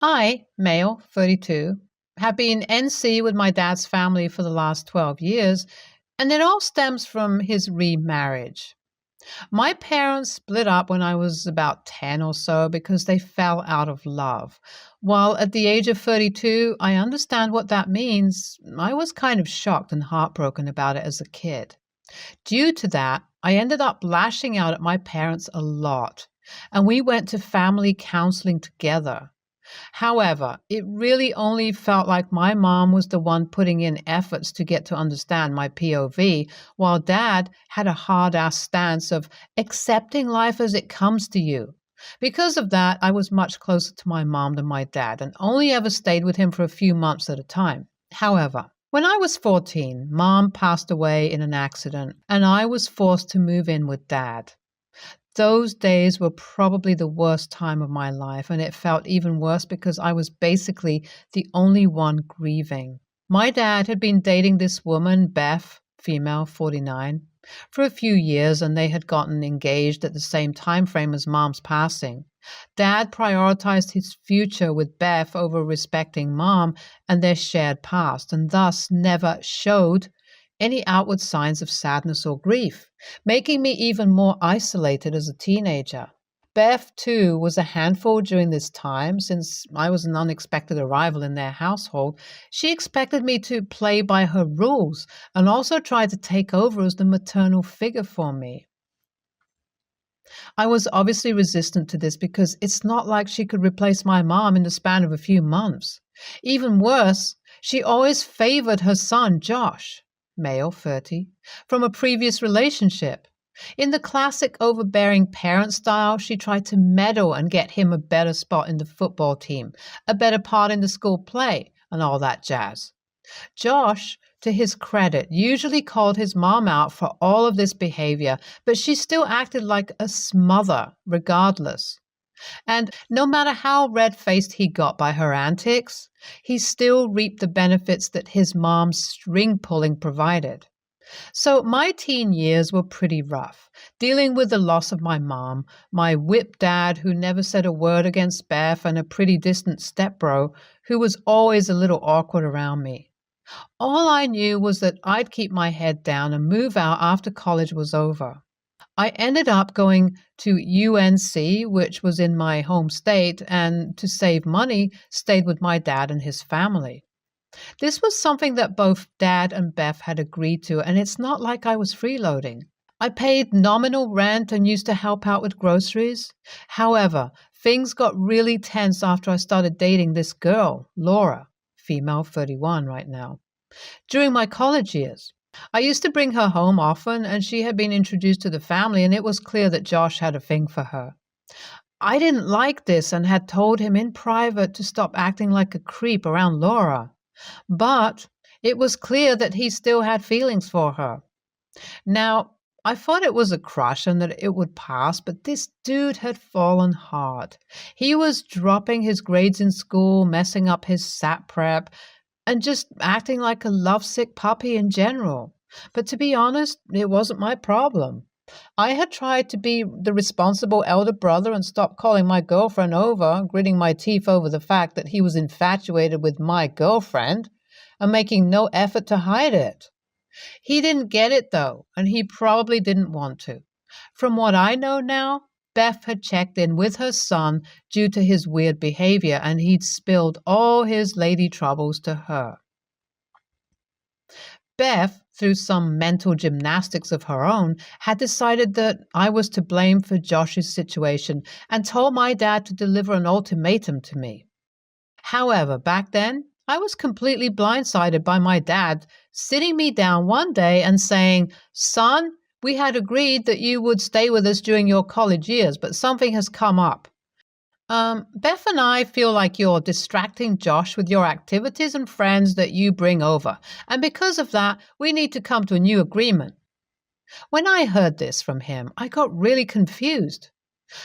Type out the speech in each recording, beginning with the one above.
I, male, 32, have been NC with my dad's family for the last 12 years, and it all stems from his remarriage. My parents split up when I was about 10 or so because they fell out of love. While at the age of 32, I understand what that means. I was kind of shocked and heartbroken about it as a kid. Due to that, I ended up lashing out at my parents a lot, and we went to family counseling together. However, it really only felt like my mom was the one putting in efforts to get to understand my POV, while dad had a hard ass stance of accepting life as it comes to you. Because of that, I was much closer to my mom than my dad and only ever stayed with him for a few months at a time. However, when I was 14, mom passed away in an accident and I was forced to move in with dad. Those days were probably the worst time of my life, and it felt even worse because I was basically the only one grieving. My dad had been dating this woman, Beth, female, 49, for a few years, and they had gotten engaged at the same time frame as mom's passing. Dad prioritized his future with Beth over respecting mom and their shared past, and thus never showed any outward signs of sadness or grief, making me even more isolated as a teenager. Beth, too, was a handful during this time. Since I was an unexpected arrival in their household, she expected me to play by her rules and also tried to take over as the maternal figure for me. I was obviously resistant to this because it's not like she could replace my mom in the span of a few months. Even worse, she always favored her son, Josh, male, 30, from a previous relationship. In the classic overbearing parent style, she tried to meddle and get him a better spot in the football team, a better part in the school play, and all that jazz. Josh, to his credit, usually called his mom out for all of this behavior, but she still acted like a smother regardless. And no matter how red-faced he got by her antics, he still reaped the benefits that his mom's string-pulling provided. So my teen years were pretty rough, dealing with the loss of my mom, my whip dad who never said a word against Beth, and a pretty distant stepbro who was always a little awkward around me. All I knew was that I'd keep my head down and move out after college was over. I ended up going to UNC, which was in my home state, and to save money, stayed with my dad and his family. This was something that both Dad and Beth had agreed to, and it's not like I was freeloading. I paid nominal rent and used to help out with groceries. However, things got really tense after I started dating this girl, Laura, female, 31 right now, during my college years. I used to bring her home often, and she had been introduced to the family, and it was clear that Josh had a thing for her. I didn't like this and had told him in private to stop acting like a creep around Laura. But it was clear that he still had feelings for her. Now, I thought it was a crush and that it would pass, but this dude had fallen hard. He was dropping his grades in school, messing up his SAT prep, and just acting like a lovesick puppy in general. But to be honest, it wasn't my problem. I had tried to be the responsible elder brother and stop calling my girlfriend over, gritting my teeth over the fact that he was infatuated with my girlfriend, and making no effort to hide it. He didn't get it, though, and he probably didn't want to. From what I know now, Beth had checked in with her son due to his weird behavior, and he'd spilled all his lady troubles to her. Beth, through some mental gymnastics of her own, had decided that I was to blame for Josh's situation and told my dad to deliver an ultimatum to me. However, back then, I was completely blindsided by my dad sitting me down one day and saying, "Son, we had agreed that you would stay with us during your college years, but something has come up. Beth and I feel like you're distracting Josh with your activities and friends that you bring over, and because of that, we need to come to a new agreement." When I heard this from him, I got really confused.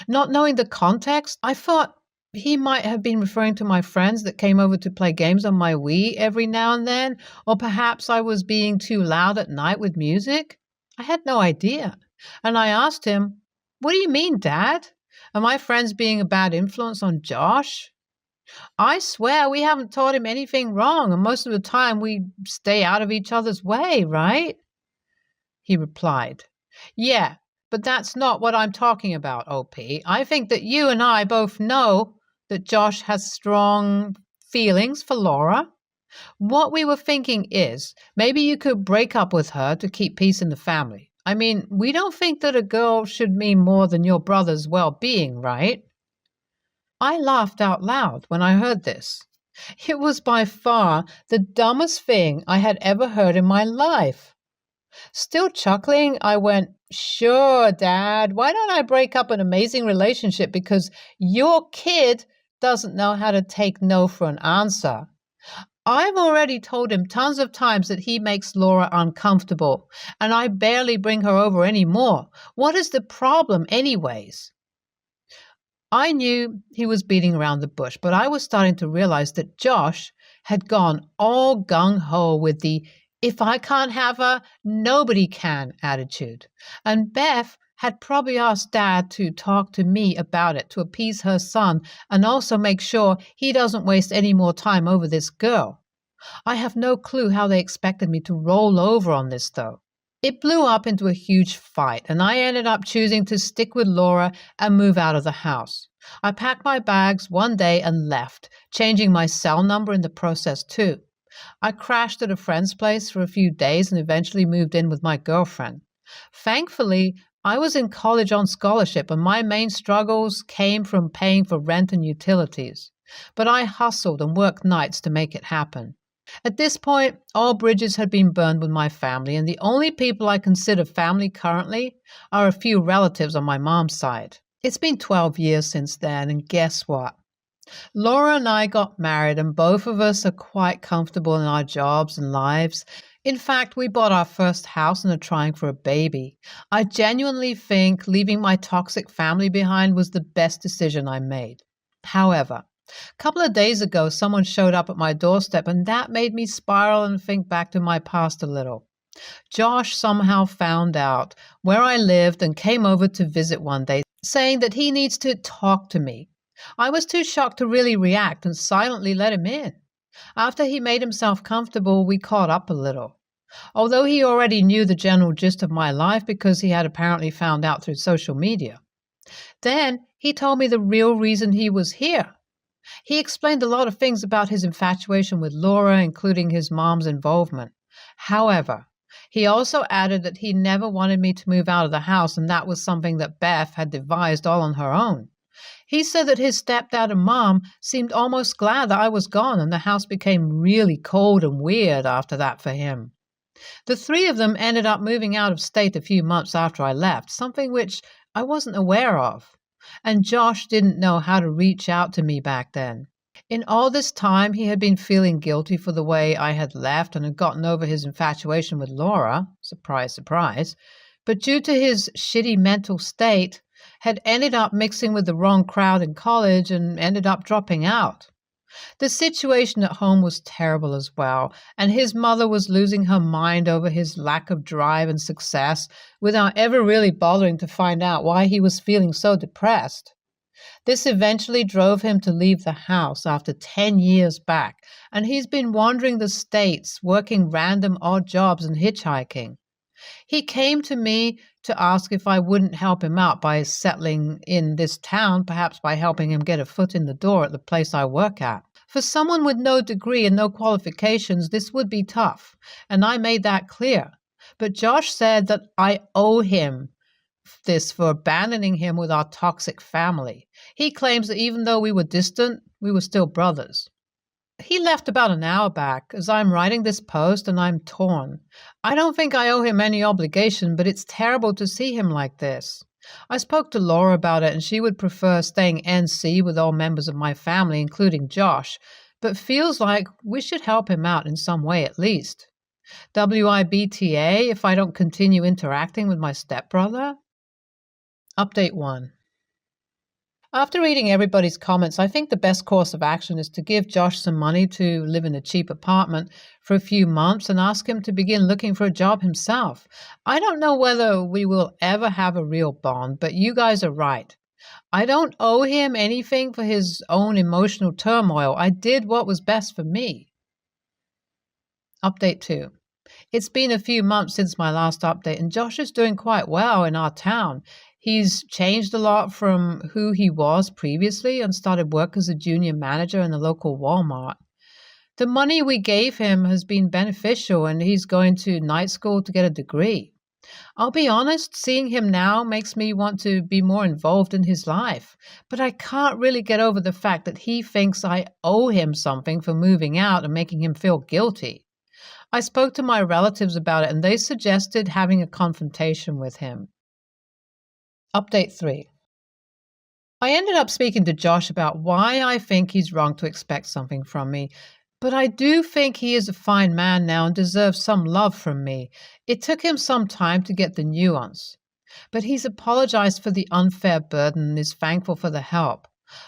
Not knowing the context, I thought he might have been referring to my friends that came over to play games on my Wii every now and then, or perhaps I was being too loud at night with music. I had no idea, and I asked him, "What do you mean, Dad? Are my friends being a bad influence on Josh?" I swear we haven't taught him anything wrong, and most of the time we stay out of each other's way, right? He replied, Yeah, but that's not what I'm talking about, OP. I think that you and I both know that Josh has strong feelings for Laura. What we were thinking is maybe you could break up with her to keep peace in the family. I mean, we don't think that a girl should mean more than your brother's well being, right? I laughed out loud when I heard this. It was by far the dumbest thing I had ever heard in my life. Still chuckling, I went, Sure, Dad, why don't I break up an amazing relationship because your kid doesn't know how to take no for an answer? I've already told him tons of times that he makes Laura uncomfortable, and I barely bring her over anymore. What is the problem, anyways? I knew he was beating around the bush, but I was starting to realize that Josh had gone all gung ho with the if I can't have her, nobody can attitude. And Beth had probably asked Dad to talk to me about it to appease her son and also make sure he doesn't waste any more time over this girl. I have no clue how they expected me to roll over on this, though. It blew up into a huge fight, and I ended up choosing to stick with Laura and move out of the house. I packed my bags one day and left, changing my cell number in the process, too. I crashed at a friend's place for a few days and eventually moved in with my girlfriend. Thankfully, I was in college on scholarship, and my main struggles came from paying for rent and utilities. But I hustled and worked nights to make it happen. At this point, all bridges had been burned with my family, and the only people I consider family currently are a few relatives on my mom's side. It's been 12 years since then, and guess what? Laura and I got married, and both of us are quite comfortable in our jobs and lives. In fact, we bought our first house and are trying for a baby. I genuinely think leaving my toxic family behind was the best decision I made. However, a couple of days ago, someone showed up at my doorstep, and that made me spiral and think back to my past a little. Josh somehow found out where I lived and came over to visit one day, saying that he needs to talk to me. I was too shocked to really react and silently let him in. After he made himself comfortable, we caught up a little. Although he already knew the general gist of my life because he had apparently found out through social media. Then he told me the real reason he was here. He explained a lot of things about his infatuation with Laura, including his mom's involvement. However, he also added that he never wanted me to move out of the house, and that was something that Beth had devised all on her own. He said that his stepdad and mom seemed almost glad that I was gone, and the house became really cold and weird after that for him. The three of them ended up moving out of state a few months after I left, something which I wasn't aware of. And Josh didn't know how to reach out to me back then. In all this time, he had been feeling guilty for the way I had left and had gotten over his infatuation with Laura, surprise, surprise, but due to his shitty mental state, had ended up mixing with the wrong crowd in college and ended up dropping out. The situation at home was terrible as well, and his mother was losing her mind over his lack of drive and success without ever really bothering to find out why he was feeling so depressed. This eventually drove him to leave the house after 10 years back, and he's been wandering the states, working random odd jobs and hitchhiking. He came to me to ask if I wouldn't help him out by settling in this town, perhaps by helping him get a foot in the door at the place I work at. For someone with no degree and no qualifications, this would be tough, and I made that clear. But Josh said that I owe him this for abandoning him with our toxic family. He claims that even though we were distant, we were still brothers. He left about an hour back as I'm writing this post, and I'm torn. I don't think I owe him any obligation, but it's terrible to see him like this. I spoke to Laura about it, and she would prefer staying NC with all members of my family, including Josh, but feels like we should help him out in some way at least. WIBTA if I don't continue interacting with my stepbrother? Update 1. After reading everybody's comments, I think the best course of action is to give Josh some money to live in a cheap apartment for a few months and ask him to begin looking for a job himself. I don't know whether we will ever have a real bond, but you guys are right. I don't owe him anything for his own emotional turmoil. I did what was best for me. Update 2. It's been a few months since my last update, and Josh is doing quite well in our town. He's changed a lot from who he was previously and started work as a junior manager in the local Walmart. The money we gave him has been beneficial, and he's going to night school to get a degree. I'll be honest, seeing him now makes me want to be more involved in his life, but I can't really get over the fact that he thinks I owe him something for moving out and making him feel guilty. I spoke to my relatives about it, and they suggested having a confrontation with him. Update 3. I ended up speaking to Josh about why I think he's wrong to expect something from me, but I do think he is a fine man now and deserves some love from me. It took him some time to get the nuance, but he's apologized for the unfair burden and is thankful for the help.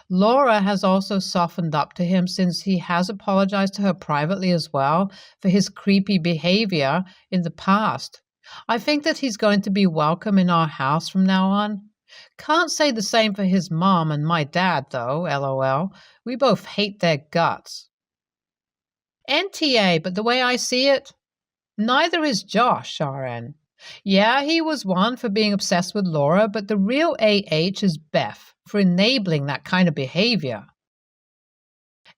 Laura has also softened up to him since he has apologized to her privately as well for his creepy behavior in the past. I think that he's going to be welcome in our house from now on. Can't say the same for his mom and my dad, though, lol. We both hate their guts. NTA, but the way I see it, neither is Josh, RN. Yeah, he was one for being obsessed with Laura, but the real AH is Beth for enabling that kind of behavior.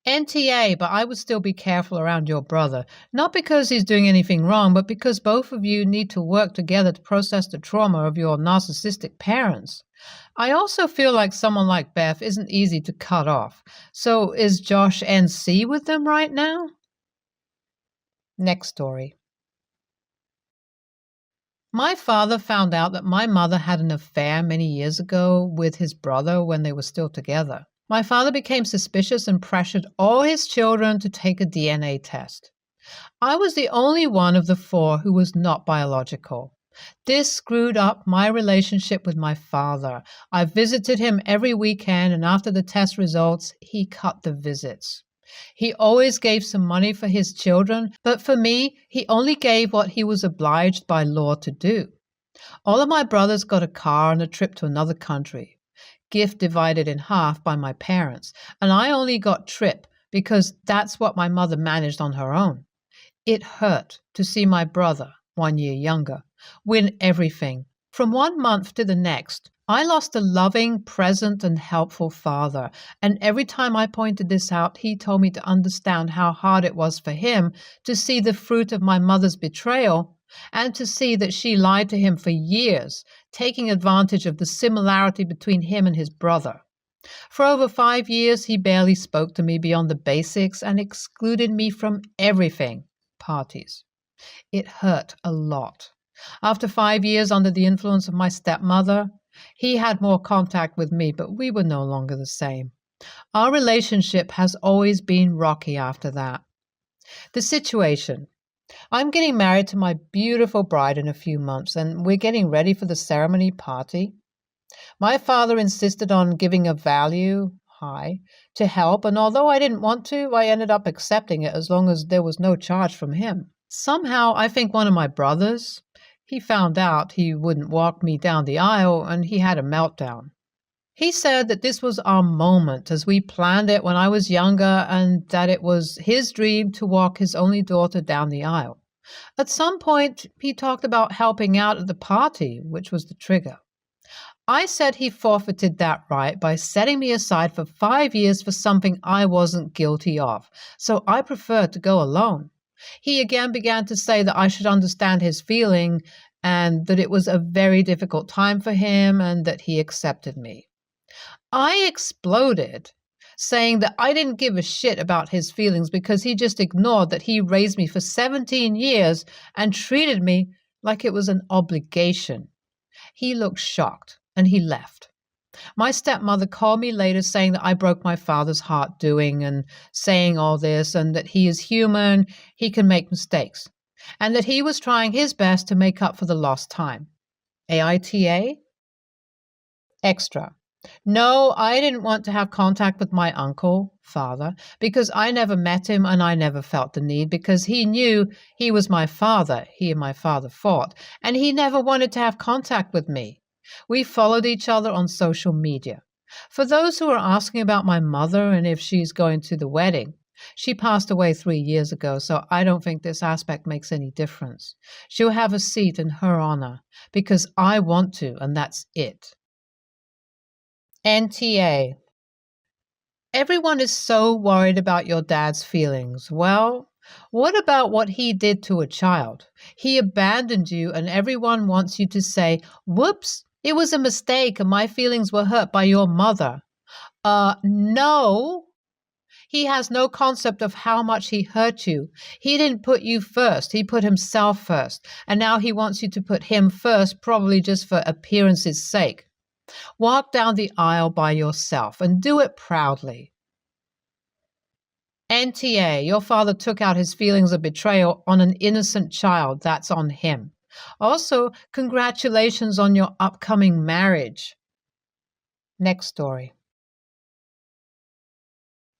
NTA, but I would still be careful around your brother, not because he's doing anything wrong, but because both of you need to work together to process the trauma of your narcissistic parents. I also feel like someone like Beth isn't easy to cut off. So is Josh NC with them right now? Next story. My father found out that my mother had an affair many years ago with his brother when they were still together. My father became suspicious and pressured all his children to take a DNA test. I was the only one of the 4 who was not biological. This screwed up my relationship with my father. I visited him every weekend, and after the test results, he cut the visits. He always gave some money for his children, but for me, he only gave what he was obliged by law to do. All of my brothers got a car and a trip to another country, gift divided in half by my parents, and I only got trip because that's what my mother managed on her own. It hurt to see my brother, 1 year younger, win everything. From 1 month to the next, I lost a loving, present, and helpful father, and every time I pointed this out, he told me to understand how hard it was for him to see the fruit of my mother's betrayal and to see that she lied to him for years, taking advantage of the similarity between him and his brother. For over 5 years, he barely spoke to me beyond the basics and excluded me from everything, parties. It hurt a lot. After 5 years under the influence of my stepmother, he had more contact with me, but we were no longer the same. Our relationship has always been rocky after that. The situation. I'm getting married to my beautiful bride in a few months, and we're getting ready for the ceremony party. My father insisted on giving a value, high, to help, and although I didn't want to, I ended up accepting it as long as there was no charge from him. Somehow, I think one of my brothers, he found out he wouldn't walk me down the aisle, and he had a meltdown. He said that this was our moment as we planned it when I was younger and that it was his dream to walk his only daughter down the aisle. At some point, he talked about helping out at the party, which was the trigger. I said he forfeited that right by setting me aside for 5 years for something I wasn't guilty of, so I preferred to go alone. He again began to say that I should understand his feeling and that it was a very difficult time for him and that he accepted me. I exploded, saying that I didn't give a shit about his feelings because he just ignored that he raised me for 17 years and treated me like it was an obligation. He looked shocked and he left. My stepmother called me later saying that I broke my father's heart doing and saying all this and that he is human, he can make mistakes, and that he was trying his best to make up for the lost time. AITA? Extra. No, I didn't want to have contact with my uncle, father, because I never met him and I never felt the need because he knew he was my father, he and my father fought, and he never wanted to have contact with me. We followed each other on social media. For those who are asking about my mother and if she's going to the wedding, she passed away 3 years ago, so I don't think this aspect makes any difference. She'll have a seat in her honor because I want to, and that's it. NTA. Everyone is so worried about your dad's feelings. Well, what about what he did to a child? He abandoned you, and everyone wants you to say, whoops, it was a mistake and my feelings were hurt by your mother. No. He has no concept of how much he hurt you. He didn't put you first. He put himself first. And now he wants you to put him first, probably just for appearance's sake. Walk down the aisle by yourself and do it proudly. NTA, your father took out his feelings of betrayal on an innocent child. That's on him. Also, congratulations on your upcoming marriage. Next story.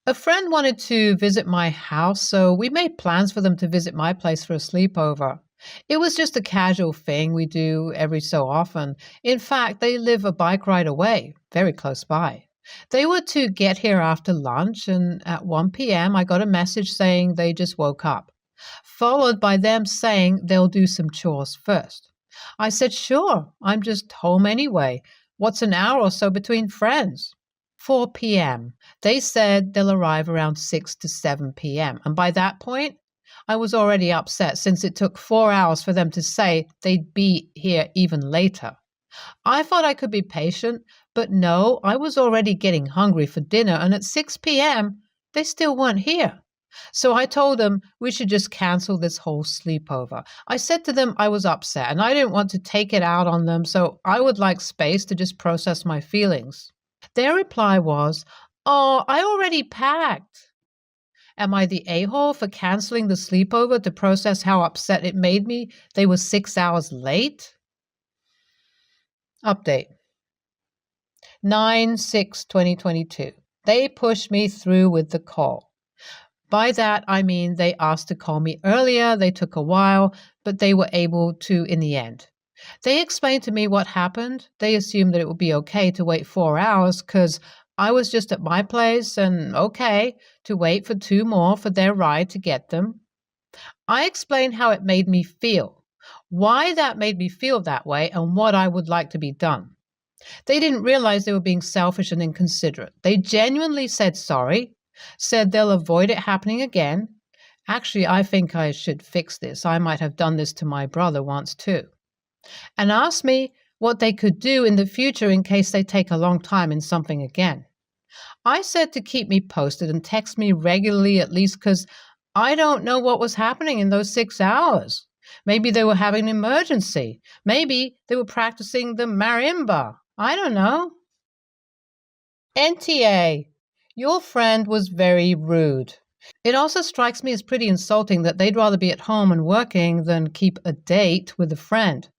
A friend wanted to visit my house, so we made plans for them to visit my place for a sleepover. It was just a casual thing we do every so often. In fact, they live a bike ride away, very close by. They were to get here after lunch, and at 1 p.m. I got a message saying they just woke up, followed by them saying they'll do some chores first. I said, sure, I'm just home anyway. What's an hour or so between friends? 4 p.m. They said they'll arrive around 6 to 7 p.m. And by that point, I was already upset since it took 4 hours for them to say they'd be here even later. I thought I could be patient, but no, I was already getting hungry for dinner, and at 6 p.m., they still weren't here. So I told them we should just cancel this whole sleepover. I said to them I was upset, and I didn't want to take it out on them, so I would like space to just process my feelings. Their reply was, oh, I already packed. Am I the a-hole for canceling the sleepover to process how upset it made me they were 6 hours late? Update. 9/6/2022. They pushed me through with the call. By that, I mean they asked to call me earlier. They took a while, but they were able to in the end. They explained to me what happened. They assumed that it would be okay to wait 4 hours because I was just at my place and okay to wait for 2 more for their ride to get them. I explained how it made me feel, why that made me feel that way, and what I would like to be done. They didn't realize they were being selfish and inconsiderate. They genuinely said sorry, said they'll avoid it happening again. Actually, I think I should fix this. I might have done this to my brother once too. And asked me what they could do in the future in case they take a long time in something again. I said to keep me posted and text me regularly at least because I don't know what was happening in those 6 hours. Maybe they were having an emergency. Maybe they were practicing the marimba. I don't know. NTA, your friend was very rude. It also strikes me as pretty insulting that they'd rather be at home and working than keep a date with a friend.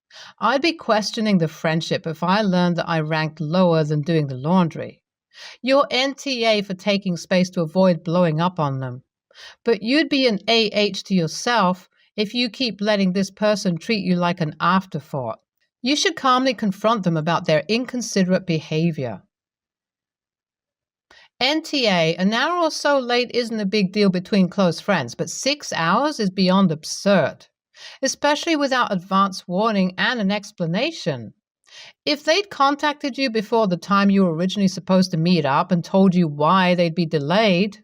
I'd be questioning the friendship if I learned that I ranked lower than doing the laundry. You're NTA for taking space to avoid blowing up on them. But you'd be an AH to yourself if you keep letting this person treat you like an afterthought. You should calmly confront them about their inconsiderate behavior. NTA, an hour or so late isn't a big deal between close friends, but 6 hours is beyond absurd, especially without advance warning and an explanation. If they'd contacted you before the time you were originally supposed to meet up and told you why they'd be delayed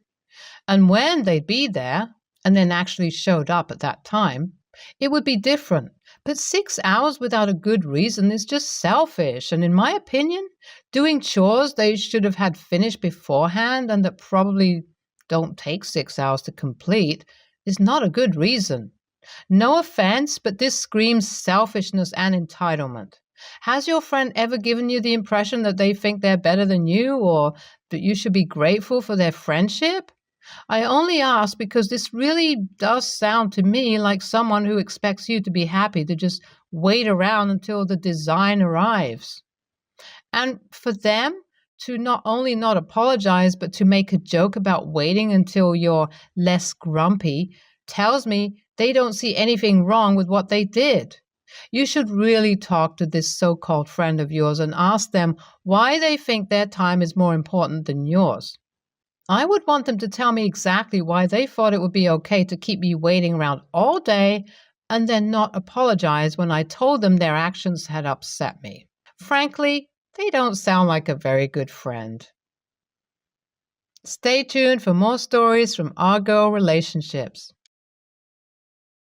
and when they'd be there, and then actually showed up at that time, it would be different. But 6 hours without a good reason is just selfish, and in my opinion, doing chores they should have had finished beforehand and that probably don't take 6 hours to complete is not a good reason. No offense, but this screams selfishness and entitlement. Has your friend ever given you the impression that they think they're better than you or that you should be grateful for their friendship? I only ask because this really does sound to me like someone who expects you to be happy to just wait around until the design arrives. And for them to not only not apologize, but to make a joke about waiting until you're less grumpy tells me they don't see anything wrong with what they did. You should really talk to this so called friend of yours and ask them why they think their time is more important than yours. I would want them to tell me exactly why they thought it would be okay to keep me waiting around all day and then not apologize when I told them their actions had upset me. Frankly, they don't sound like a very good friend. Stay tuned for more stories from our girl relationships.